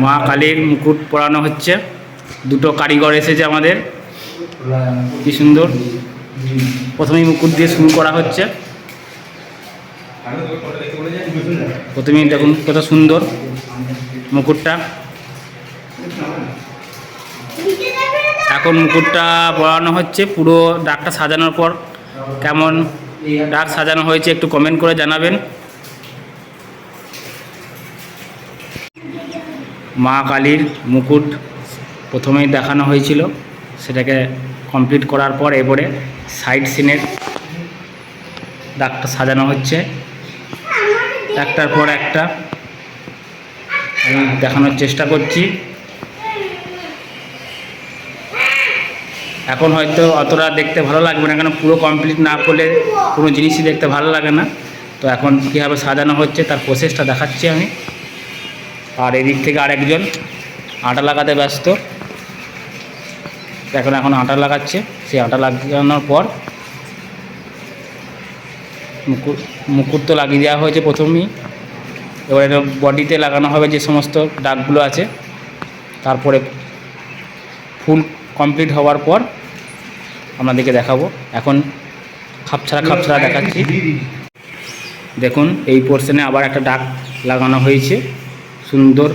মা কালীর মুকুট পরানো হচ্ছে। দুটো কারিগর এসেছে আমাদের, কি সুন্দর। প্রথমেই মুকুট দিয়ে শুরু করা হচ্ছে। প্রথমেই দেখুন কত সুন্দর মুকুটটা। এখন মুকুটটা পরানো হচ্ছে। পুরো ডাকটা সাজানোর পর কেমন ডাক সাজানো হয়েছে একটু কমেন্ট করে জানাবেন। মা কালীর মুকুট প্রথমেই দেখানো হয়েছিল, সেটাকে কমপ্লিট করার পর এরপরে সাইড সিনের ডাকটা সাজানো হচ্ছে একটার পর একটা। আমি দেখানোর চেষ্টা করছি। এখন হয়তো অতটা দেখতে ভালো লাগবে না, কেন পুরো কমপ্লিট না করলে কোনো জিনিসই দেখতে ভালো লাগে না। তো এখন কীভাবে সাজানো হচ্ছে তার প্রসেসটা দেখাচ্ছি আমি। আর এদিক থেকে আরেকজন আটা লাগাতে ব্যস্ত। এখন আটা লাগাচ্ছে। সেই আটা লাগানোর পর মুকুট তো লাগিয়ে দেওয়া হয়েছে প্রথমেই। এবার এটা বডিতে লাগানো হবে যে সমস্ত ডাকগুলো আছে। তারপরে ফুল কমপ্লিট হওয়ার পর আপনাদেরকে দেখাবো। এখন খাপছাড়া দেখাচ্ছি। দেখুন এই পোর্শনে আবার একটা ডাক লাগানো হয়েছে সুন্দর।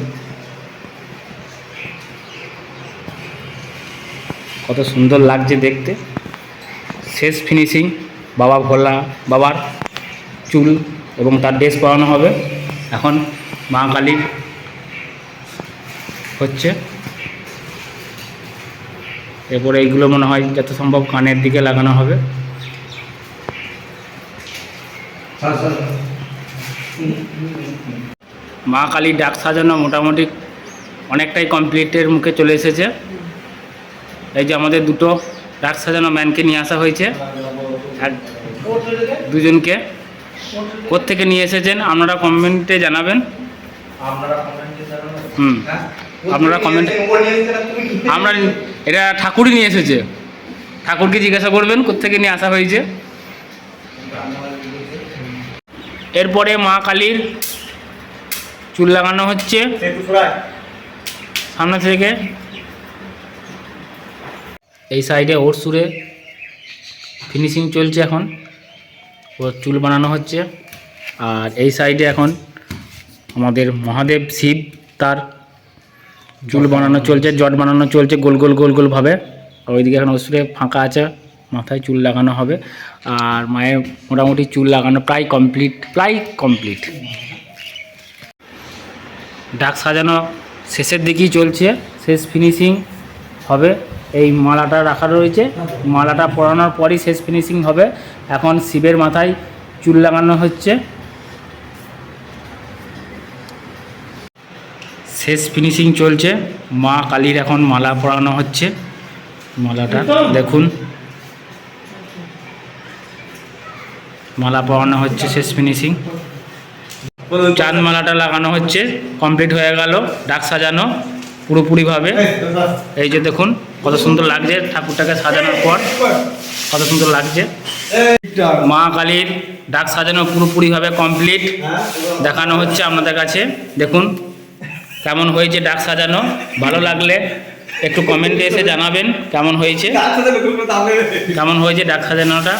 কত সুন্দর লাগছে দেখতে। শেষ ফিনিশিং বাবা ভোলা বাবার চুল এবং তার ড্রেস পরানো হবে। এখন মা কালীর হচ্ছে। এরপরে এইগুলো মনে হয় যত সম্ভব কানের দিকে লাগানো হবে। মা কালীর ডাক সাজানো মোটামুটি অনেকটাই কমপ্লিটের মুখে চলে এসেছে। এই যে আমাদের দুটো ডাক সাজানো ম্যানকে নিয়ে আসা হয়েছে, দুজনকে। কোত্থেকে নিয়ে এসেছেন আপনারা কমেন্টে জানাবেন। আপনারা কমেন্ট, আমরা এটা ঠাকুরই নিয়ে এসেছে। ঠাকুরকে জিজ্ঞাসা করবেন কোত্থেকে নিয়ে আসা হয়েছে। এরপরে মা কালীর চুল লাগানো হচ্ছে সামনে থেকে। এই সাইডে ওর সুরে ফিনিশিং চলছে। এখন ওর চুল বানানো হচ্ছে। আর এই সাইডে এখন আমাদের মহাদেব শিব, তার চুল বানানো চলছে, জট বানানো চলছে গোল গোল ভাবে। আর ওইদিকে এখন ওর সুরে ফাঁকা আছে, মাথায় চুল লাগানো হবে। আর মায়ের মোটামুটি চুল লাগানো প্রায় কমপ্লিট। ডাক সাজানো শেষের দিকেই চলছে, শেষ ফিনিশিং হবে। এই মালাটা রাখা রয়েছে, মালাটা পরানোর পরই শেষ ফিনিশিং হবে। এখন শিবের মাথায় চুল লাগানো হচ্ছে। শেষ ফিনিশিং চলছে। মা কালীর এখন মালা পরানো হচ্ছে। মালাটা দেখুন, মালা পরানো হচ্ছে, শেষ ফিনিশিং। চাঁদ মালাটা লাগানো হচ্ছে, কমপ্লিট হয়ে গেল ডাক সাজানো পুরোপুরিভাবে। এই যে দেখুন কত সুন্দর লাগছে ঠাকুরটাকে সাজানোর পর, কত সুন্দর লাগছে। মা কালীর ডাক সাজানো পুরোপুরিভাবে কমপ্লিট দেখানো হচ্ছে আপনাদের কাছে। দেখুন কেমন হয়েছে ডাক সাজানো। ভালো লাগলে একটু কমেন্টে এসে জানাবেন কেমন হয়েছে ডাক সাজানোটা।